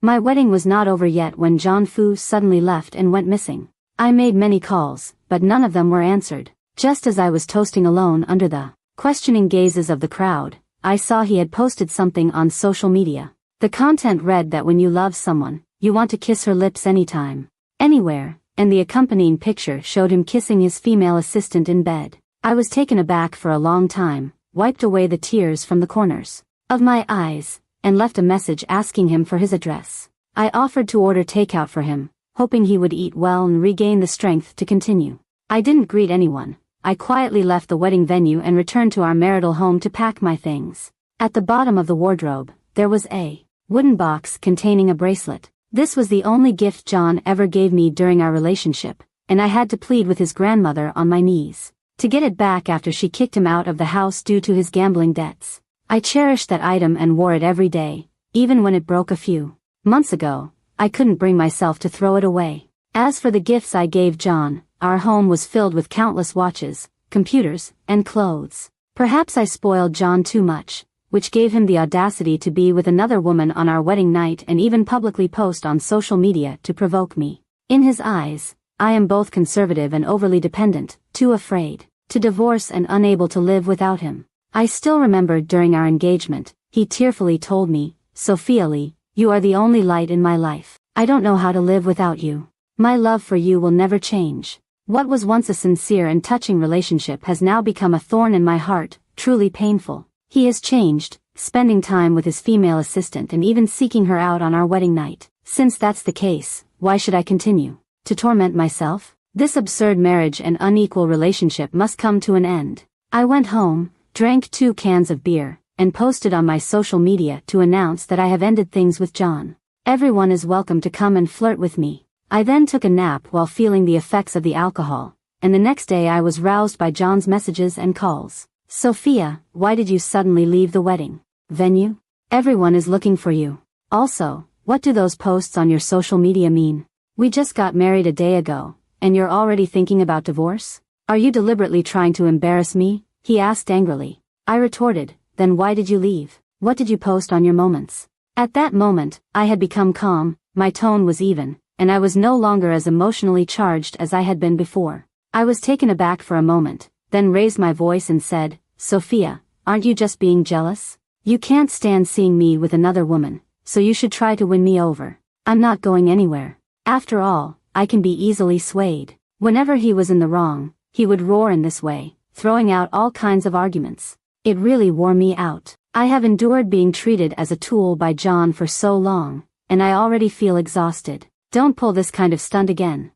My wedding was not over yet when John Fu suddenly left and went missing. I made many calls, but none of them were answered. Just as I was toasting alone under the questioning gazes of the crowd, I saw he had posted something on social media. The content read that when you love someone, you want to kiss her lips anytime, anywhere, and the accompanying picture showed him kissing his female assistant in bed. I was taken aback for a long time, wiped away the tears from the corners of my eyes, and left a message asking him for his address. I offered to order takeout for him, hoping he would eat well and regain the strength to continue. I didn't greet anyone. I quietly left the wedding venue and returned to our marital home to pack my things. At the bottom of the wardrobe, there was a wooden box containing a bracelet. This was the only gift John ever gave me during our relationship, and I had to plead with his grandmother on my knees to get it back after she kicked him out of the house due to his gambling debts. I cherished that item and wore it every day, even when it broke a few months ago. I couldn't bring myself to throw it away. As for the gifts I gave John, our home was filled with countless watches, computers, and clothes. Perhaps I spoiled John too much, which gave him the audacity to be with another woman on our wedding night and even publicly post on social media to provoke me. In his eyes, I am both conservative and overly dependent, too afraid to divorce and unable to live without him. I still remember during our engagement, he tearfully told me, "Sophia Lee, you are the only light in my life. I don't know how to live without you. My love for you will never change." What was once a sincere and touching relationship has now become a thorn in my heart, truly painful. He has changed, spending time with his female assistant and even seeking her out on our wedding night. Since that's the case, why should I continue to torment myself? This absurd marriage and unequal relationship must come to an end. I went home, drank 2 cans of beer, and posted on my social media to announce that I have ended things with John. Everyone is welcome to come and flirt with me. I then took a nap while feeling the effects of the alcohol, and the next day I was roused by John's messages and calls. "Sophia, why did you suddenly leave the wedding venue? Everyone is looking for you. Also, what do those posts on your social media mean? We just got married a day ago, and you're already thinking about divorce? Are you deliberately trying to embarrass me?" he asked angrily. I retorted, "Then why did you leave? What did you post on your moments?" At that moment, I had become calm, my tone was even, and I was no longer as emotionally charged as I had been before. I was taken aback for a moment, then raised my voice and said, "Sophia, aren't you just being jealous? You can't stand seeing me with another woman, so you should try to win me over. I'm not going anywhere. After all, I can be easily swayed." Whenever he was in the wrong, he would roar in this way, throwing out all kinds of arguments. It really wore me out. I have endured being treated as a tool by John for so long, and I already feel exhausted. Don't pull this kind of stunt again.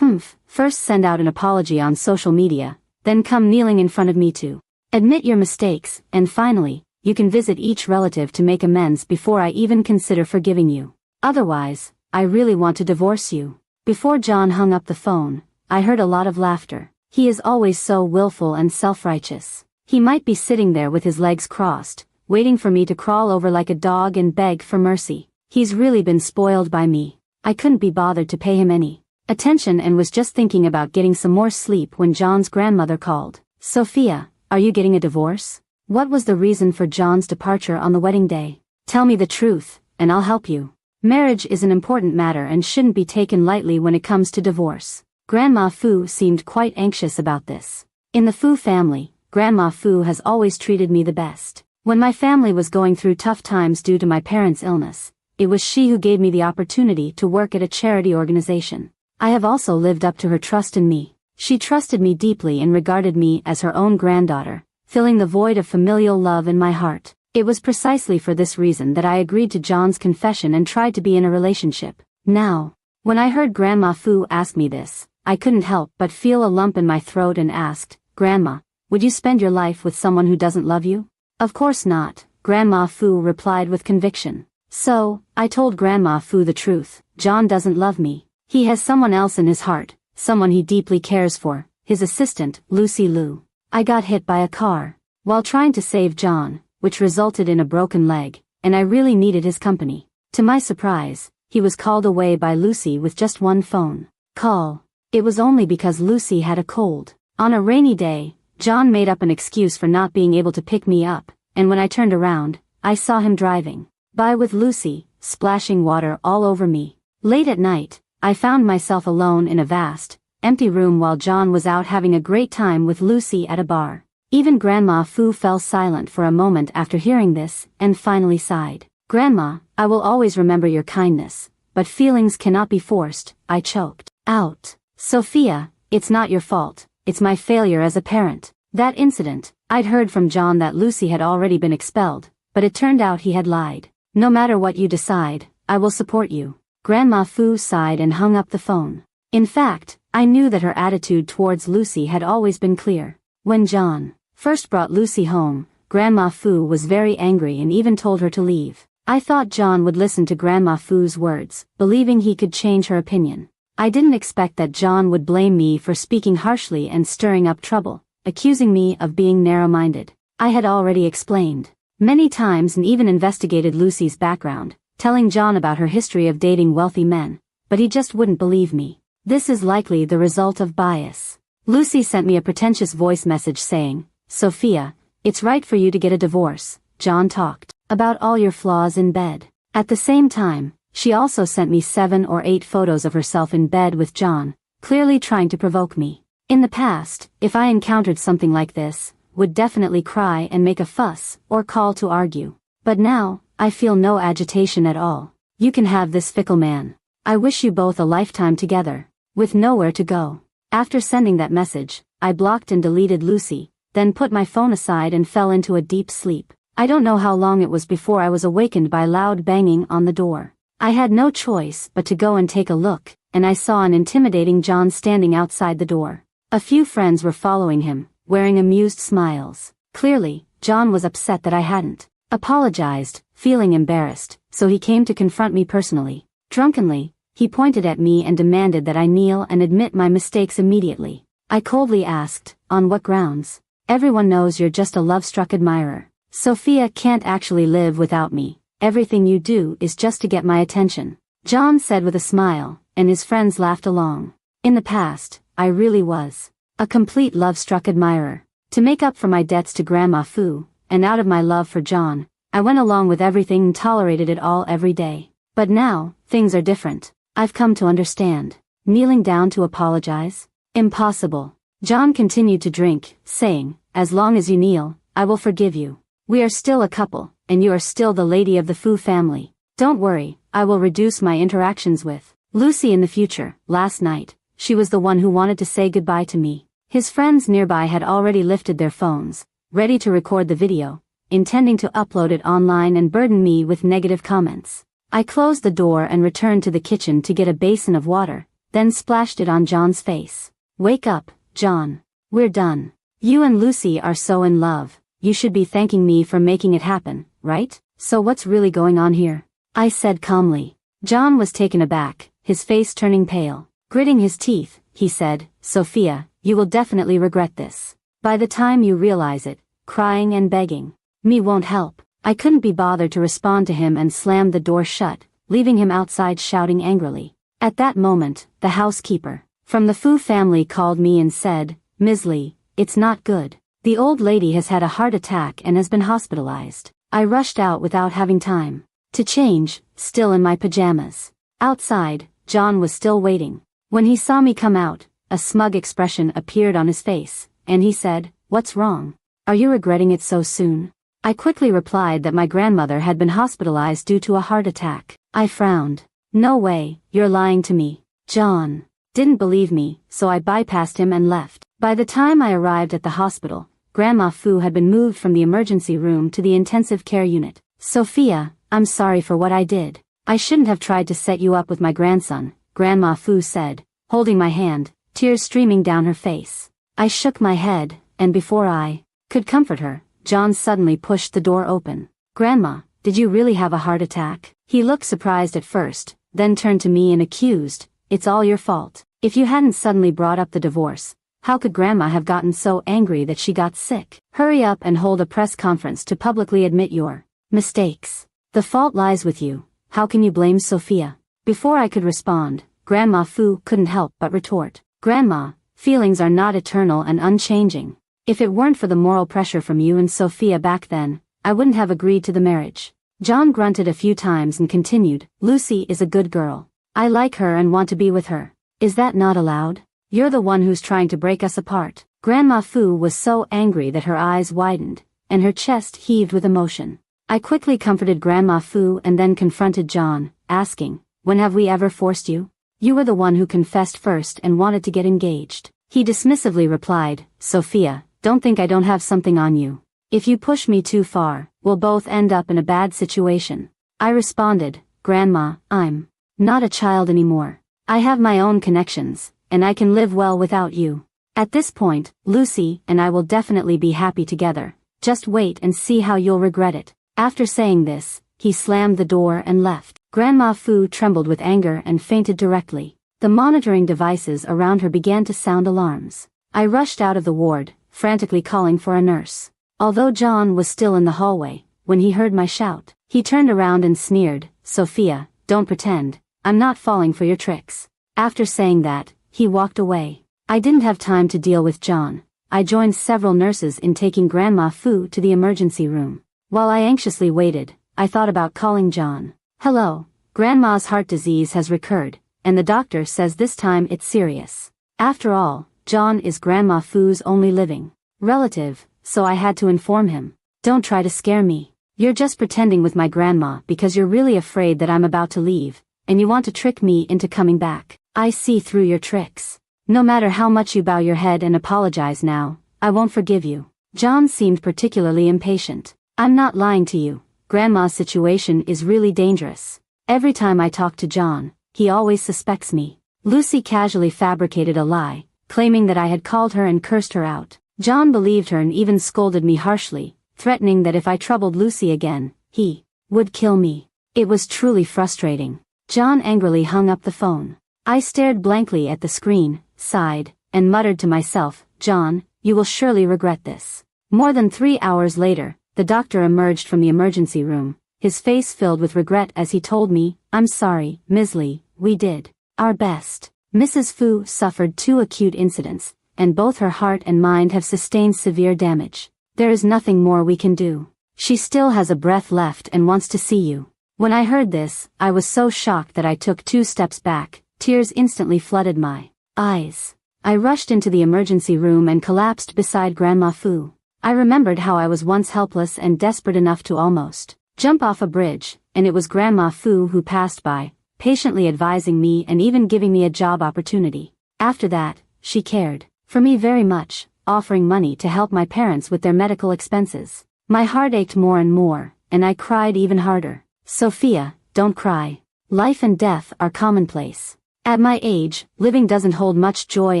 First send out an apology on social media, then come kneeling in front of me to admit your mistakes, and finally, you can visit each relative to make amends before I even consider forgiving you. Otherwise, I really want to divorce you. Before John hung up the phone, I heard a lot of laughter. He is always so willful and self-righteous. He might be sitting there with his legs crossed, waiting for me to crawl over like a dog and beg for mercy. He's really been spoiled by me. I couldn't be bothered to pay him any attention and was just thinking about getting some more sleep when John's grandmother called. "Sophia, are you getting a divorce? What was the reason for John's departure on the wedding day? Tell me the truth, and I'll help you. Marriage is an important matter and shouldn't be taken lightly when it comes to divorce." Grandma Fu seemed quite anxious about this. In the Fu family, Grandma Fu has always treated me the best. When my family was going through tough times due to my parents' illness, it was she who gave me the opportunity to work at a charity organization. I have also lived up to her trust in me. She trusted me deeply and regarded me as her own granddaughter, filling the void of familial love in my heart. It was precisely for this reason that I agreed to John's confession and tried to be in a relationship. Now, when I heard Grandma Fu ask me this, I couldn't help but feel a lump in my throat and asked, "Grandma, would you spend your life with someone who doesn't love you?" "Of course not," Grandma Fu replied with conviction. So, I told Grandma Fu the truth. John doesn't love me. He has someone else in his heart, someone he deeply cares for, his assistant, Lucy Liu. I got hit by a car while trying to save John, which resulted in a broken leg, and I really needed his company. To my surprise, he was called away by Lucy with just one phone call. It was only because Lucy had a cold. On a rainy day, John made up an excuse for not being able to pick me up, and when I turned around, I saw him driving by with Lucy, splashing water all over me. Late at night, I found myself alone in a vast, empty room while John was out having a great time with Lucy at a bar. Even Grandma Fu fell silent for a moment after hearing this, and finally sighed. "Grandma, I will always remember your kindness, but feelings cannot be forced," I choked out. "Sophia, it's not your fault, it's my failure as a parent." That incident, I'd heard from John that Lucy had already been expelled, but it turned out he had lied. "No matter what you decide, I will support you." Grandma Fu sighed and hung up the phone. In fact, I knew that her attitude towards Lucy had always been clear. When John first brought Lucy home, Grandma Fu was very angry and even told her to leave. I thought John would listen to Grandma Fu's words, believing he could change her opinion. I didn't expect that John would blame me for speaking harshly and stirring up trouble, accusing me of being narrow-minded. I had already explained many times and even investigated Lucy's background, telling John about her history of dating wealthy men, but he just wouldn't believe me. This is likely the result of bias. Lucy sent me a pretentious voice message saying, "Sophia, it's right for you to get a divorce. John talked about all your flaws in bed." At the same time, she also sent me 7 or 8 photos of herself in bed with John, clearly trying to provoke me. In the past, if I encountered something like this, would definitely cry and make a fuss, or call to argue. But now, I feel no agitation at all. "You can have this fickle man. I wish you both a lifetime together." With nowhere to go. After sending that message, I blocked and deleted Lucy, then put my phone aside and fell into a deep sleep. I don't know how long it was before I was awakened by loud banging on the door. I had no choice but to go and take a look, and I saw an intimidating John standing outside the door. A few friends were following him, wearing amused smiles. Clearly, John was upset that I hadn't apologized, feeling embarrassed, so he came to confront me personally. Drunkenly, he pointed at me and demanded that I kneel and admit my mistakes immediately. I coldly asked, "On what grounds?" "Everyone knows you're just a love-struck admirer. Sophia can't actually live without me. Everything you do is just to get my attention," John said with a smile, and his friends laughed along. In the past, I really was a complete love-struck admirer. To make up for my debts to Grandma Fu, and out of my love for John, I went along with everything and tolerated it all every day. But now, things are different. I've come to understand. Kneeling down to apologize? Impossible. John continued to drink, saying, "As long as you kneel, I will forgive you. We are still a couple, and you are still the lady of the Fu family. Don't worry, I will reduce my interactions with Lucy in the future." Last night, she was the one who wanted to say goodbye to me. His friends nearby had already lifted their phones, ready to record the video, intending to upload it online and burden me with negative comments. I closed the door and returned to the kitchen to get a basin of water, then splashed it on John's face. "Wake up, John. We're done. You and Lucy are so in love. You should be thanking me for making it happen, right? So what's really going on here?" I said calmly. John was taken aback, his face turning pale. Gritting his teeth, he said, "Sophia, you will definitely regret this. By the time you realize it, crying and begging me won't help." I couldn't be bothered to respond to him and slammed the door shut, leaving him outside shouting angrily. At that moment, the housekeeper from the Fu family called me and said, "Ms. Lee, it's not good. The old lady has had a heart attack and has been hospitalized." I rushed out without having time to change, still in my pajamas. Outside, John was still waiting. When he saw me come out, a smug expression appeared on his face, and he said, "What's wrong? Are you regretting it so soon?" I quickly replied that my grandmother had been hospitalized due to a heart attack. I frowned. "No way, you're lying to me." John didn't believe me, so I bypassed him and left. By the time I arrived at the hospital, Grandma Fu had been moved from the emergency room to the intensive care unit. "Sophia, I'm sorry for what I did. I shouldn't have tried to set you up with my grandson," Grandma Fu said, holding my hand, tears streaming down her face. I shook my head, and before I could comfort her, John suddenly pushed the door open. "Grandma, did you really have a heart attack?" He looked surprised at first, then turned to me and accused, "It's all your fault. If you hadn't suddenly brought up the divorce, how could Grandma have gotten so angry that she got sick? Hurry up and hold a press conference to publicly admit your mistakes. The fault lies with you. How can you blame Sophia?" Before I could respond, Grandma Fu couldn't help but retort, "Grandma, feelings are not eternal and unchanging. If it weren't for the moral pressure from you and Sophia back then, I wouldn't have agreed to the marriage. John grunted a few times and continued, Lucy is a good girl. I like her and want to be with her. Is that not allowed? You're the one who's trying to break us apart. Grandma Fu was so angry that her eyes widened, and her chest heaved with emotion. I quickly comforted Grandma Fu and then confronted John, asking, when have we ever forced you? You were the one who confessed first and wanted to get engaged. He dismissively replied, Sophia, don't think I don't have something on you. If you push me too far, we'll both end up in a bad situation. I responded, Grandma, I'm not a child anymore. I have my own connections, and I can live well without you. At this point, Lucy and I will definitely be happy together. Just wait and see how you'll regret it. After saying this, he slammed the door and left. Grandma Fu trembled with anger and fainted directly. The monitoring devices around her began to sound alarms. I rushed out of the ward, frantically calling for a nurse. Although John was still in the hallway, when he heard my shout, he turned around and sneered, Sophia, don't pretend, I'm not falling for your tricks. After saying that, he walked away. I didn't have time to deal with John. I joined several nurses in taking Grandma Fu to the emergency room. While I anxiously waited, I thought about calling John. Hello, Grandma's heart disease has recurred, and the doctor says this time it's serious. After all, John is Grandma Fu's only living relative, so I had to inform him. Don't try to scare me. You're just pretending with my grandma because you're really afraid that I'm about to leave, and you want to trick me into coming back. I see through your tricks. No matter how much you bow your head and apologize now, I won't forgive you. John seemed particularly impatient. I'm not lying to you. Grandma's situation is really dangerous. Every time I talk to John, he always suspects me. Lucy casually fabricated a lie, claiming that I had called her and cursed her out. John believed her and even scolded me harshly, threatening that if I troubled Lucy again, he would kill me. It was truly frustrating. John angrily hung up the phone. I stared blankly at the screen, sighed, and muttered to myself, John, you will surely regret this. More than 3 hours later, the doctor emerged from the emergency room, his face filled with regret as he told me, I'm sorry, Ms. Lee, we did our best. Mrs. Fu suffered 2 acute incidents, and both her heart and mind have sustained severe damage. There is nothing more we can do. She still has a breath left and wants to see you. When I heard this, I was so shocked that I took 2 steps back. Tears instantly flooded my eyes. I rushed into the emergency room and collapsed beside Grandma Fu. I remembered how I was once helpless and desperate enough to almost jump off a bridge, and it was Grandma Fu who passed by, patiently advising me and even giving me a job opportunity. After that, she cared for me very much, offering money to help my parents with their medical expenses. My heart ached more and more, and I cried even harder. Sophia, don't cry. Life and death are commonplace. At my age, living doesn't hold much joy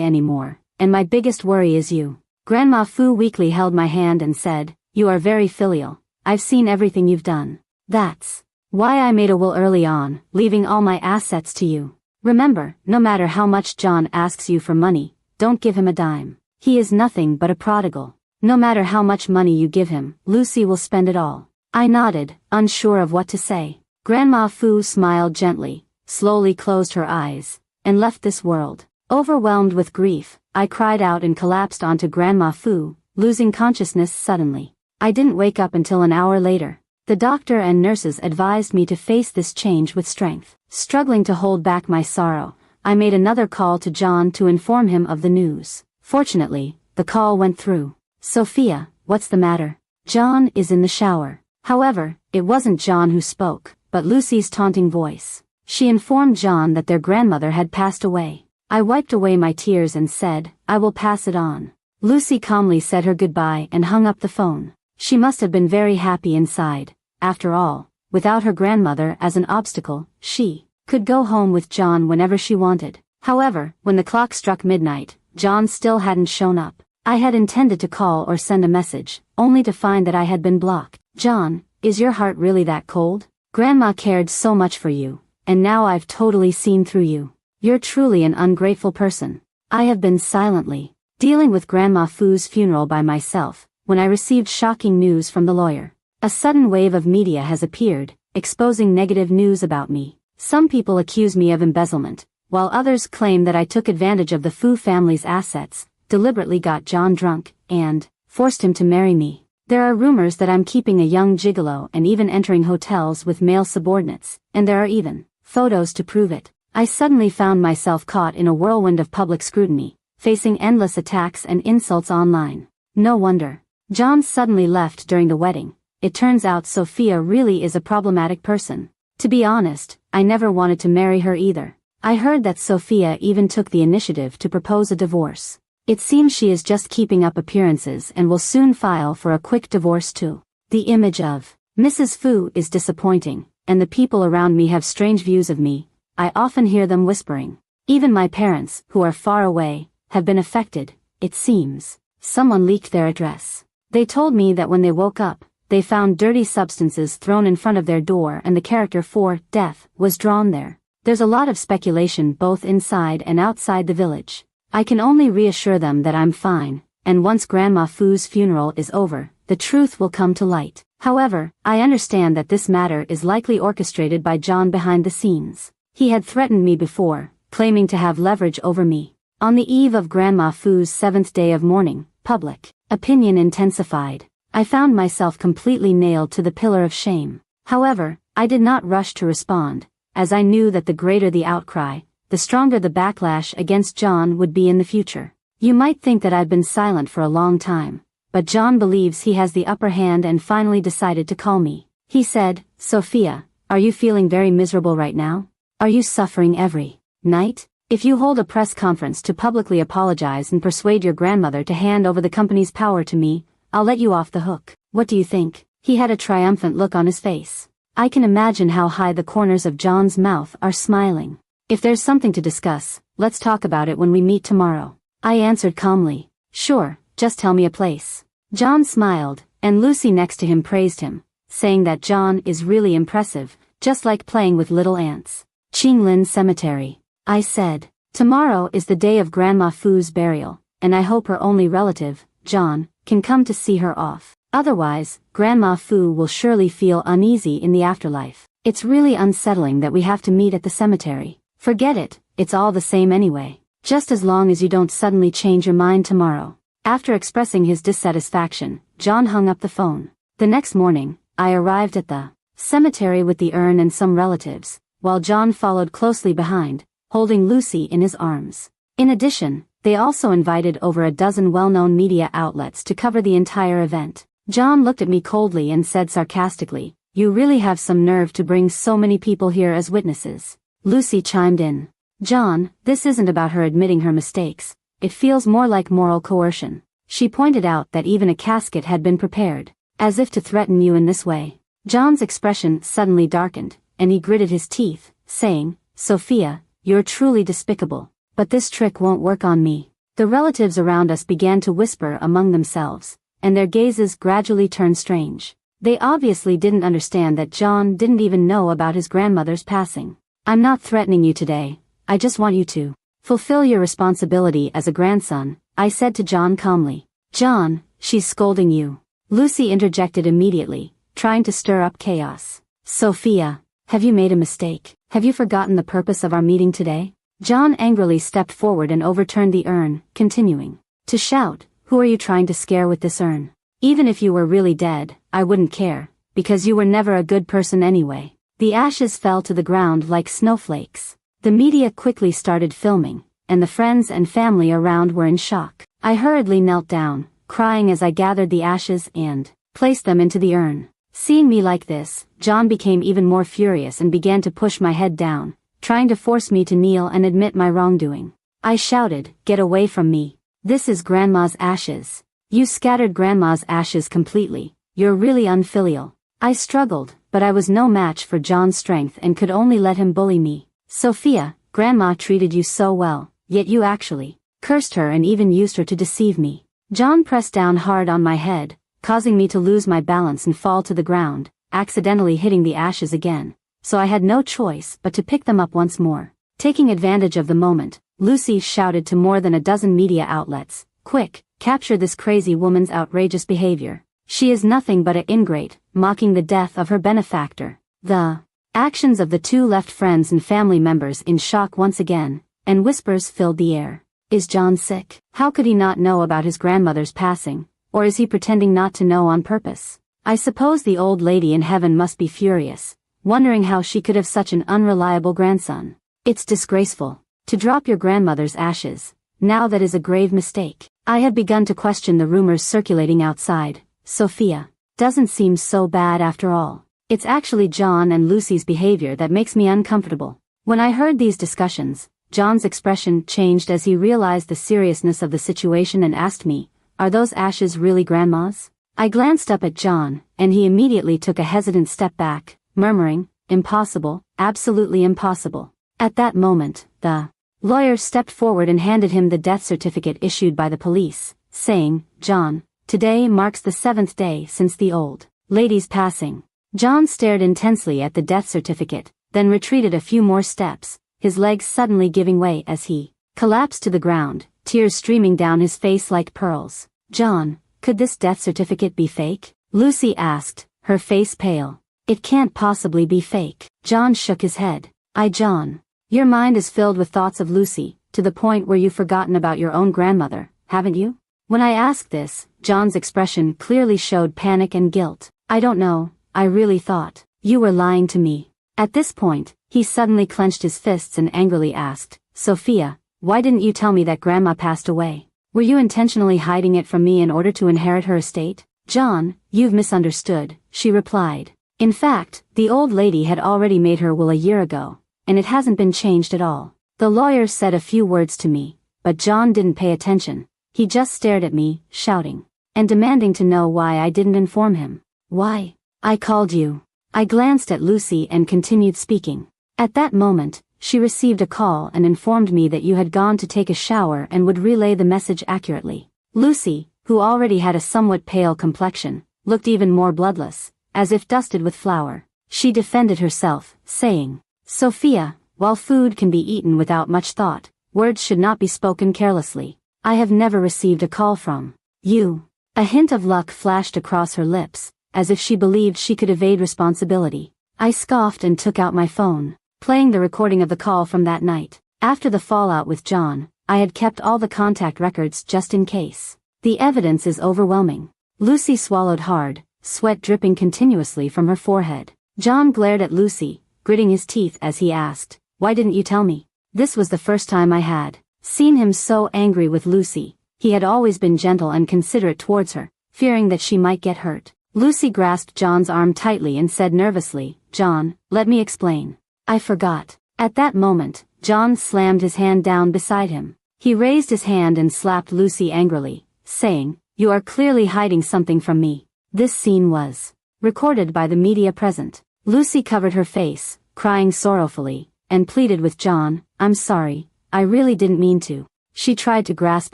anymore, and my biggest worry is you. Grandma Fu weakly held my hand and said, you are very filial. I've seen everything you've done. That's why I made a will early on, leaving all my assets to you. Remember, no matter how much John asks you for money, don't give him a dime. He is nothing but a prodigal. No matter how much money you give him, Lucy will spend it all. I nodded, unsure of what to say. Grandma Fu smiled gently, slowly closed her eyes, and left this world. Overwhelmed with grief, I cried out and collapsed onto Grandma Fu, losing consciousness suddenly. I didn't wake up until an hour later. The doctor and nurses advised me to face this change with strength. Struggling to hold back my sorrow, I made another call to John to inform him of the news. Fortunately, the call went through. Sophia, what's the matter? John is in the shower. However, it wasn't John who spoke, but Lucy's taunting voice. She informed John that their grandmother had passed away. I wiped away my tears and said, I will pass it on. Lucy calmly said her goodbye and hung up the phone. She must have been very happy inside. After all, without her grandmother as an obstacle, she could go home with John whenever she wanted. However, when the clock struck midnight, John still hadn't shown up. I had intended to call or send a message, only to find that I had been blocked. John, is your heart really that cold? Grandma cared so much for you, and now I've totally seen through you. You're truly an ungrateful person. I have been silently dealing with Grandma Fu's funeral by myself, when I received shocking news from the lawyer. A sudden wave of media has appeared, exposing negative news about me. Some people accuse me of embezzlement, while others claim that I took advantage of the Fu family's assets, deliberately got John drunk, and forced him to marry me. There are rumors that I'm keeping a young gigolo and even entering hotels with male subordinates, and there are even photos to prove it. I suddenly found myself caught in a whirlwind of public scrutiny, facing endless attacks and insults online. No wonder John suddenly left during the wedding. It turns out Sophia really is a problematic person. To be honest, I never wanted to marry her either. I heard that Sophia even took the initiative to propose a divorce. It seems she is just keeping up appearances and will soon file for a quick divorce too. The image of Mrs. Fu is disappointing, and the people around me have strange views of me. I often hear them whispering. Even my parents, who are far away, have been affected. It seems someone leaked their address. They told me that when they woke up, they found dirty substances thrown in front of their door and the character for death was drawn there. There's a lot of speculation both inside and outside the village. I can only reassure them that I'm fine, and once Grandma Fu's funeral is over, the truth will come to light. However, I understand that this matter is likely orchestrated by John behind the scenes. He had threatened me before, claiming to have leverage over me. On the eve of Grandma Fu's 7th day of mourning, public opinion intensified. I found myself completely nailed to the pillar of shame. However, I did not rush to respond, as I knew that the greater the outcry, the stronger the backlash against John would be in the future. You might think that I've been silent for a long time, but John believes he has the upper hand and finally decided to call me. He said, "Sophia, are you feeling very miserable right now? Are you suffering every night? If you hold a press conference to publicly apologize and persuade your grandmother to hand over the company's power to me, I'll let you off the hook. What do you think?" He had a triumphant look on his face. I can imagine how high the corners of John's mouth are smiling. "If there's something to discuss, let's talk about it when we meet tomorrow," I answered calmly. "Sure, just tell me a place." John smiled, and Lucy next to him praised him, saying that John is really impressive, just like playing with little ants. "Qinglin Cemetery," I said. "Tomorrow is the day of Grandma Fu's burial, and I hope her only relative, John, can come to see her off. Otherwise, Grandma Fu will surely feel uneasy in the afterlife. It's really unsettling that we have to meet at the cemetery." "Forget it, it's all the same anyway. Just as long as you don't suddenly change your mind tomorrow." After expressing his dissatisfaction, John hung up the phone. The next morning, I arrived at the cemetery with the urn and some relatives, while John followed closely behind, holding Lucy in his arms. In addition, they also invited over a dozen well-known media outlets to cover the entire event. John looked at me coldly and said sarcastically, "You really have some nerve to bring so many people here as witnesses." Lucy chimed in. "John, this isn't about her admitting her mistakes. It feels more like moral coercion." She pointed out that even a casket had been prepared, as if to threaten you in this way. John's expression suddenly darkened, and he gritted his teeth, saying, "Sophia, you're truly despicable. But this trick won't work on me." The relatives around us began to whisper among themselves, and their gazes gradually turned strange. They obviously didn't understand that John didn't even know about his grandmother's passing. "I'm not threatening you today, I just want you to fulfill your responsibility as a grandson," I said to John calmly. "John, she's scolding you," Lucy interjected immediately, trying to stir up chaos. "Sophia, have you made a mistake? Have you forgotten the purpose of our meeting today?" John angrily stepped forward and overturned the urn, continuing to shout, "Who are you trying to scare with this urn? Even if you were really dead, I wouldn't care, because you were never a good person anyway." The ashes fell to the ground like snowflakes. The media quickly started filming, and the friends and family around were in shock. I hurriedly knelt down, crying as I gathered the ashes and placed them into the urn. Seeing me like this, John became even more furious and began to push my head down, trying to force me to kneel and admit my wrongdoing. I shouted, "Get away from me. This is Grandma's ashes. You scattered Grandma's ashes completely. You're really unfilial." I struggled, but I was no match for John's strength and could only let him bully me. "Sophia, Grandma treated you so well, yet you actually cursed her and even used her to deceive me." John pressed down hard on my head, causing me to lose my balance and fall to the ground, accidentally hitting the ashes again, so I had no choice but to pick them up once more. Taking advantage of the moment, Lucy shouted to more than a dozen media outlets, "Quick, capture this crazy woman's outrageous behavior. She is nothing but an ingrate, mocking the death of her benefactor." The actions of the two left friends and family members in shock once again, and whispers filled the air. "Is John sick? How could he not know about his grandmother's passing? Or is he pretending not to know on purpose? I suppose the old lady in heaven must be furious, wondering how she could have such an unreliable grandson. It's disgraceful. To drop your grandmother's ashes. Now that is a grave mistake. I had begun to question the rumors circulating outside. Sophia. Doesn't seem so bad after all. It's actually John and Lucy's behavior that makes me uncomfortable. When I heard these discussions, John's expression changed as he realized the seriousness of the situation and asked me, "Are those ashes really Grandma's?" I glanced up at John, and he immediately took a hesitant step back, murmuring, "Impossible, absolutely impossible." At that moment, the lawyer stepped forward and handed him the death certificate issued by the police, saying, "John, today marks the 7th day since the old lady's passing." John stared intensely at the death certificate, then retreated a few more steps, his legs suddenly giving way as he collapsed to the ground, tears streaming down his face like pearls. "John, could this death certificate be fake?" Lucy asked, her face pale. "It can't possibly be fake." John shook his head. John, your mind is filled with thoughts of Lucy, to the point where you've forgotten about your own grandmother, haven't you?" When I asked this, John's expression clearly showed panic and guilt. "I don't know, I really thought you were lying to me." At this point, he suddenly clenched his fists and angrily asked, "Sophia, why didn't you tell me that Grandma passed away? Were you intentionally hiding it from me in order to inherit her estate?" "John, you've misunderstood," she replied. "In fact, the old lady had already made her will a year ago, and it hasn't been changed at all." The lawyer said a few words to me, but John didn't pay attention. He just stared at me, shouting, and demanding to know why I didn't inform him. "Why? I called you." I glanced at Lucy and continued speaking. "At that moment, she received a call and informed me that you had gone to take a shower and would relay the message accurately." Lucy, who already had a somewhat pale complexion, looked even more bloodless, as if dusted with flour. She defended herself, saying, "Sophia, while food can be eaten without much thought, words should not be spoken carelessly. I have never received a call from you." A hint of luck flashed across her lips, as if she believed she could evade responsibility. I scoffed and took out my phone, playing the recording of the call from that night. After the fallout with John, I had kept all the contact records just in case. The evidence is overwhelming. Lucy swallowed hard, sweat dripping continuously from her forehead. John glared at Lucy, gritting his teeth as he asked, "Why didn't you tell me?" This was the first time I had seen him so angry with Lucy. He had always been gentle and considerate towards her, fearing that she might get hurt. Lucy grasped John's arm tightly and said nervously, "John, let me explain. I forgot." At that moment, John slammed his hand down beside him. He raised his hand and slapped Lucy angrily, saying, "You are clearly hiding something from me." This scene was recorded by the media present. Lucy covered her face, crying sorrowfully, and pleaded with John, "I'm sorry, I really didn't mean to." She tried to grasp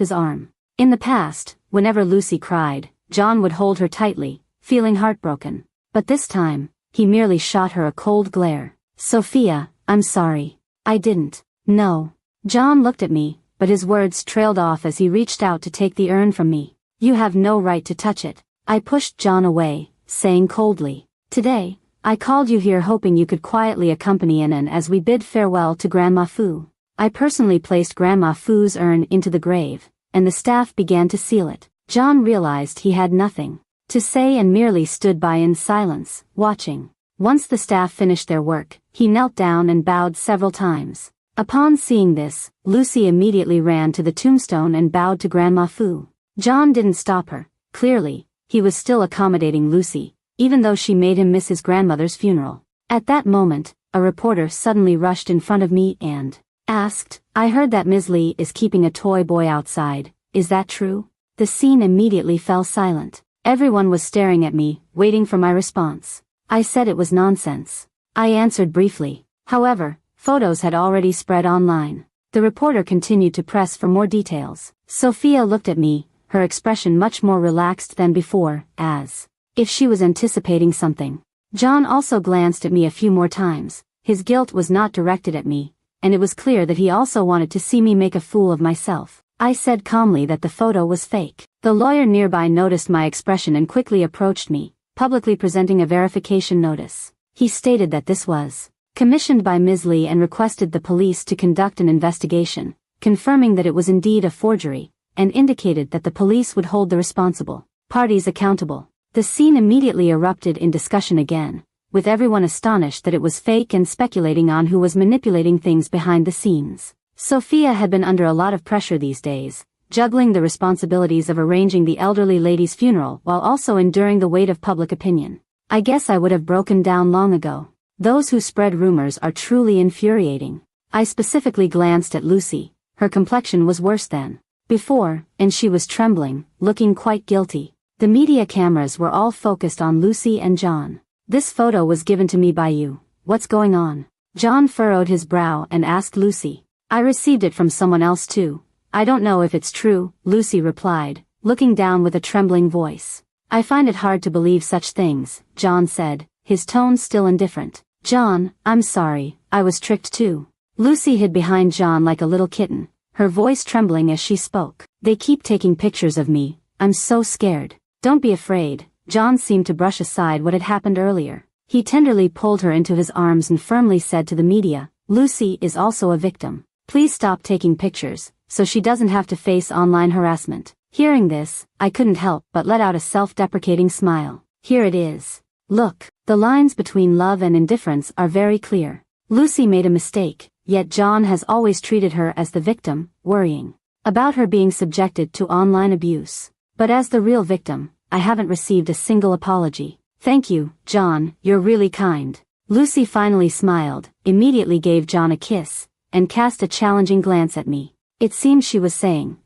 his arm. In the past, whenever Lucy cried, John would hold her tightly, feeling heartbroken. But this time, he merely shot her a cold glare. "Sophia, I'm sorry. I didn't." "No." John looked at me, but his words trailed off as he reached out to take the urn from me. "You have no right to touch it." I pushed John away, saying coldly, "Today, I called you here hoping you could quietly accompany Annan as we bid farewell to Grandma Fu." I personally placed Grandma Fu's urn into the grave, and the staff began to seal it. John realized he had nothing to say and merely stood by in silence, watching. Once the staff finished their work, he knelt down and bowed several times. Upon seeing this, Lucy immediately ran to the tombstone and bowed to Grandma Fu. John didn't stop her. Clearly, he was still accommodating Lucy, even though she made him miss his grandmother's funeral. At that moment, a reporter suddenly rushed in front of me and asked, "I heard that Ms. Lee is keeping a toy boy outside. Is that true?" The scene immediately fell silent. Everyone was staring at me, waiting for my response. I said it was nonsense. I answered briefly. However, photos had already spread online. The reporter continued to press for more details. Sophia looked at me, her expression much more relaxed than before, as if she was anticipating something. John also glanced at me a few more times. His guilt was not directed at me, and it was clear that he also wanted to see me make a fool of myself. I said calmly that the photo was fake. The lawyer nearby noticed my expression and quickly approached me, publicly presenting a verification notice. He stated that this was commissioned by Ms. Lee and requested the police to conduct an investigation, confirming that it was indeed a forgery, and indicated that the police would hold the responsible parties accountable. The scene immediately erupted in discussion again, with everyone astonished that it was fake and speculating on who was manipulating things behind the scenes. Sophia had been under a lot of pressure these days, juggling the responsibilities of arranging the elderly lady's funeral while also enduring the weight of public opinion. I guess I would have broken down long ago. Those who spread rumors are truly infuriating. I specifically glanced at Lucy. Her complexion was worse than before, and she was trembling, looking quite guilty. The media cameras were all focused on Lucy and John. This photo was given to me by you. What's going on? John furrowed his brow and asked Lucy. I received it from someone else too. I don't know if it's true, Lucy replied, looking down with a trembling voice. I find it hard to believe such things, John said, his tone still indifferent. John, I'm sorry, I was tricked too. Lucy hid behind John like a little kitten, her voice trembling as she spoke. They keep taking pictures of me. I'm so scared. Don't be afraid. John seemed to brush aside what had happened earlier. He tenderly pulled her into his arms and firmly said to the media, Lucy is also a victim. Please stop taking pictures, so she doesn't have to face online harassment. Hearing this, I couldn't help but let out a self-deprecating smile. Here it is. Look, the lines between love and indifference are very clear. Lucy made a mistake, yet John has always treated her as the victim, worrying about her being subjected to online abuse. But as the real victim, I haven't received a single apology. Thank you, John, you're really kind. Lucy finally smiled, immediately gave John a kiss, and cast a challenging glance at me. It seemed she was saying,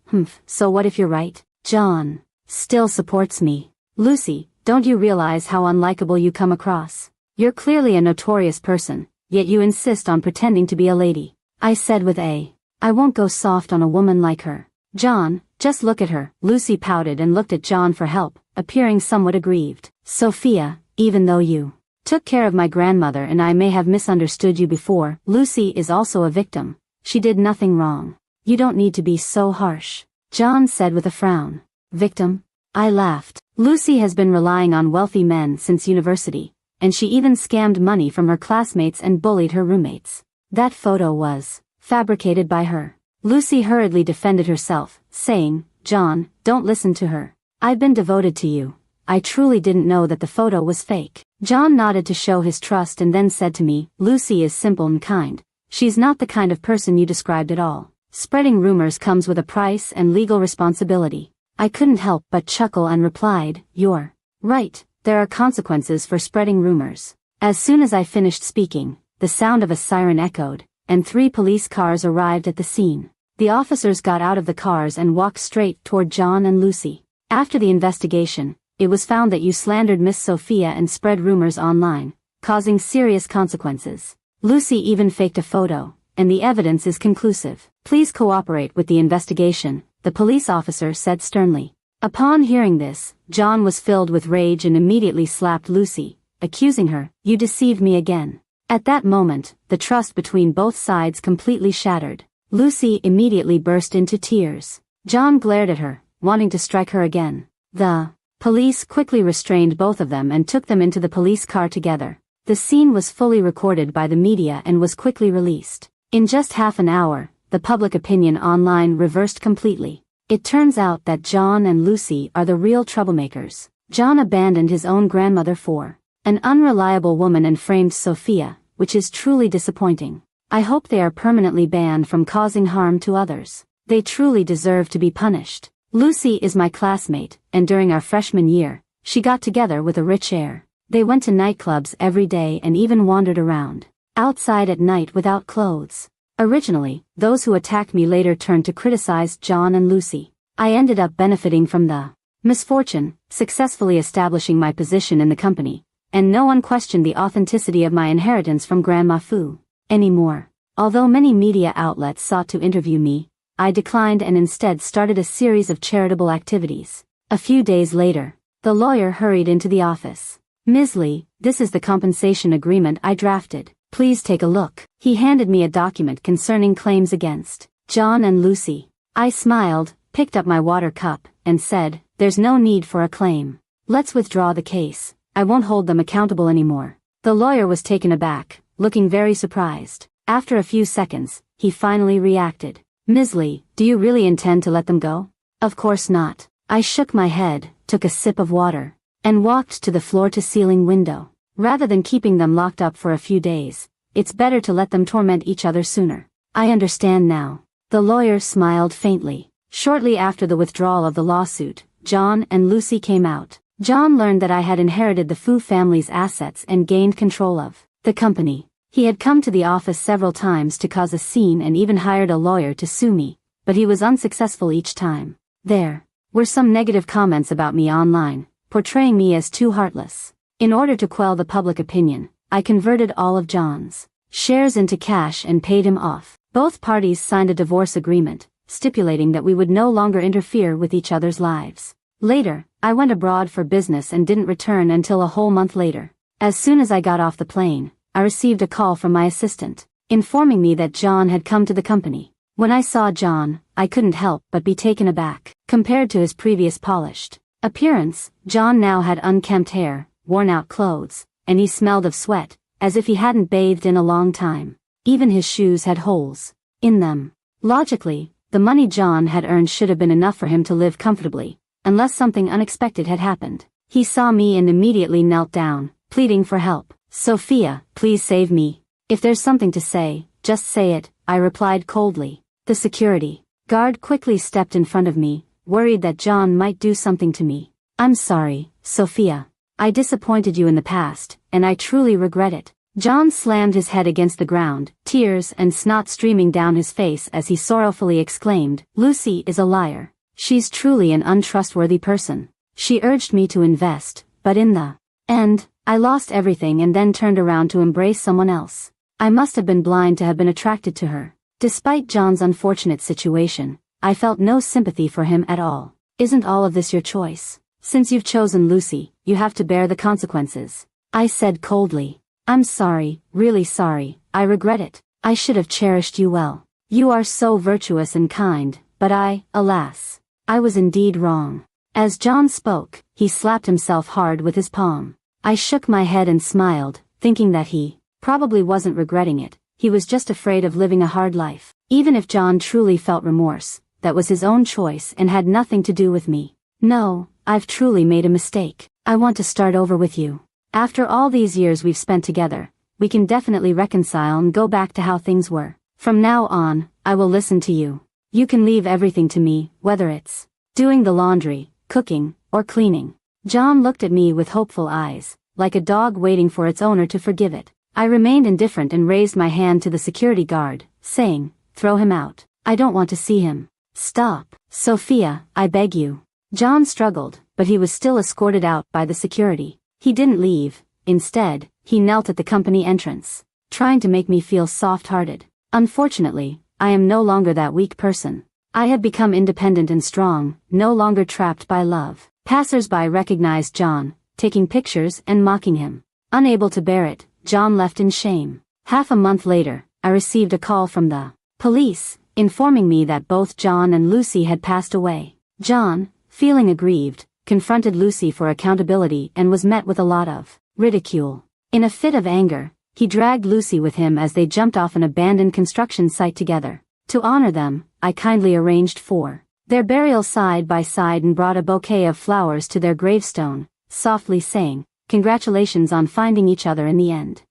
so what if you're right? John still supports me. Lucy, don't you realize how unlikable you come across? You're clearly a notorious person, yet you insist on pretending to be a lady. I said with I won't go soft on a woman like her. John, just look at her. Lucy pouted and looked at John for help, appearing somewhat aggrieved. Sophia, even though you took care of my grandmother and I may have misunderstood you before, Lucy is also a victim. She did nothing wrong. You don't need to be so harsh. John said with a frown. Victim? I laughed. Lucy has been relying on wealthy men since university, and she even scammed money from her classmates and bullied her roommates. That photo was fabricated by her. Lucy hurriedly defended herself, saying, John, don't listen to her. I've been devoted to you. I truly didn't know that the photo was fake. John nodded to show his trust and then said to me, Lucy is simple and kind. She's not the kind of person you described at all. Spreading rumors comes with a price and legal responsibility. I couldn't help but chuckle and replied, You're right, there are consequences for spreading rumors. As soon as I finished speaking, the sound of a siren echoed, and 3 police cars arrived at the scene. The officers got out of the cars and walked straight toward John and Lucy. After the investigation, it was found that you slandered Miss Sophia and spread rumors online, causing serious consequences. Lucy even faked a photo, and the evidence is conclusive. Please cooperate with the investigation, the police officer said sternly. Upon hearing this, John was filled with rage and immediately slapped Lucy, accusing her, You deceived me again. At that moment, the trust between both sides completely shattered. Lucy immediately burst into tears. John glared at her, wanting to strike her again. The police quickly restrained both of them and took them into the police car together. The scene was fully recorded by the media and was quickly released. In just half an hour, the public opinion online reversed completely. It turns out that John and Lucy are the real troublemakers. John abandoned his own grandmother for an unreliable woman and framed Sophia, which is truly disappointing. I hope they are permanently banned from causing harm to others. They truly deserve to be punished. Lucy is my classmate, and during our freshman year, she got together with a rich heir. They went to nightclubs every day and even wandered around outside at night without clothes. Originally, those who attacked me later turned to criticize John and Lucy. I ended up benefiting from the misfortune, successfully establishing my position in the company, and no one questioned the authenticity of my inheritance from Grandma Fu anymore. Although many media outlets sought to interview me, I declined and instead started a series of charitable activities. A few days later, the lawyer hurried into the office. Ms. Lee, this is the compensation agreement I drafted. Please take a look. He handed me a document concerning claims against John and Lucy. I smiled, picked up my water cup, and said, There's no need for a claim. Let's withdraw the case. I won't hold them accountable anymore. The lawyer was taken aback, looking very surprised. After a few seconds, he finally reacted. Ms. Lee, do you really intend to let them go? Of course not. I shook my head, took a sip of water, and walked to the floor-to-ceiling window. Rather than keeping them locked up for a few days, it's better to let them torment each other sooner. I understand now. The lawyer smiled faintly. Shortly after the withdrawal of the lawsuit, John and Lucy came out. John learned that I had inherited the Fu family's assets and gained control of the company. He had come to the office several times to cause a scene and even hired a lawyer to sue me, but he was unsuccessful each time. There were some negative comments about me online, portraying me as too heartless. In order to quell the public opinion, I converted all of John's shares into cash and paid him off. Both parties signed a divorce agreement, stipulating that we would no longer interfere with each other's lives. Later, I went abroad for business and didn't return until a whole month later. As soon as I got off the plane, I received a call from my assistant, informing me that John had come to the company. When I saw John, I couldn't help but be taken aback. Compared to his previous polished appearance, John now had unkempt hair, worn-out clothes, and he smelled of sweat, as if he hadn't bathed in a long time. Even his shoes had holes in them. Logically, the money John had earned should have been enough for him to live comfortably, unless something unexpected had happened. He saw me and immediately knelt down, pleading for help. "Sophia, please save me. If there's something to say, just say it," I replied coldly. The security guard quickly stepped in front of me, worried that John might do something to me. "I'm sorry, Sophia. I disappointed you in the past, and I truly regret it." John slammed his head against the ground, tears and snot streaming down his face as he sorrowfully exclaimed, "Lucy is a liar. She's truly an untrustworthy person. She urged me to invest, but in the end, I lost everything and then turned around to embrace someone else. I must have been blind to have been attracted to her." Despite John's unfortunate situation, I felt no sympathy for him at all. "Isn't all of this your choice? Since you've chosen Lucy, you have to bear the consequences," I said coldly. "I'm sorry, really sorry, I regret it. I should have cherished you well. You are so virtuous and kind, but alas, I was indeed wrong." As John spoke, he slapped himself hard with his palm. I shook my head and smiled, thinking that he probably wasn't regretting it, he was just afraid of living a hard life. Even if John truly felt remorse, that was his own choice and had nothing to do with me. "No, I've truly made a mistake. I want to start over with you. After all these years we've spent together, we can definitely reconcile and go back to how things were. From now on, I will listen to you. You can leave everything to me, whether it's doing the laundry, cooking, or cleaning." John looked at me with hopeful eyes, like a dog waiting for its owner to forgive it. I remained indifferent and raised my hand to the security guard, saying, "Throw him out. I don't want to see him." "Stop, Sophia, I beg you." John struggled, but he was still escorted out by the security. He didn't leave. Instead, he knelt at the company entrance, trying to make me feel soft-hearted. Unfortunately, I am no longer that weak person. I had become independent and strong, no longer trapped by love. Passers-by recognized John, taking pictures and mocking him. Unable to bear it, John left in shame. Half a month later, I received a call from the police, informing me that both John and Lucy had passed away. John, feeling aggrieved, confronted Lucy for accountability and was met with a lot of ridicule. In a fit of anger, he dragged Lucy with him as they jumped off an abandoned construction site together. To honor them, I kindly arranged for their burial side by side and brought a bouquet of flowers to their gravestone, softly saying, "Congratulations on finding each other in the end."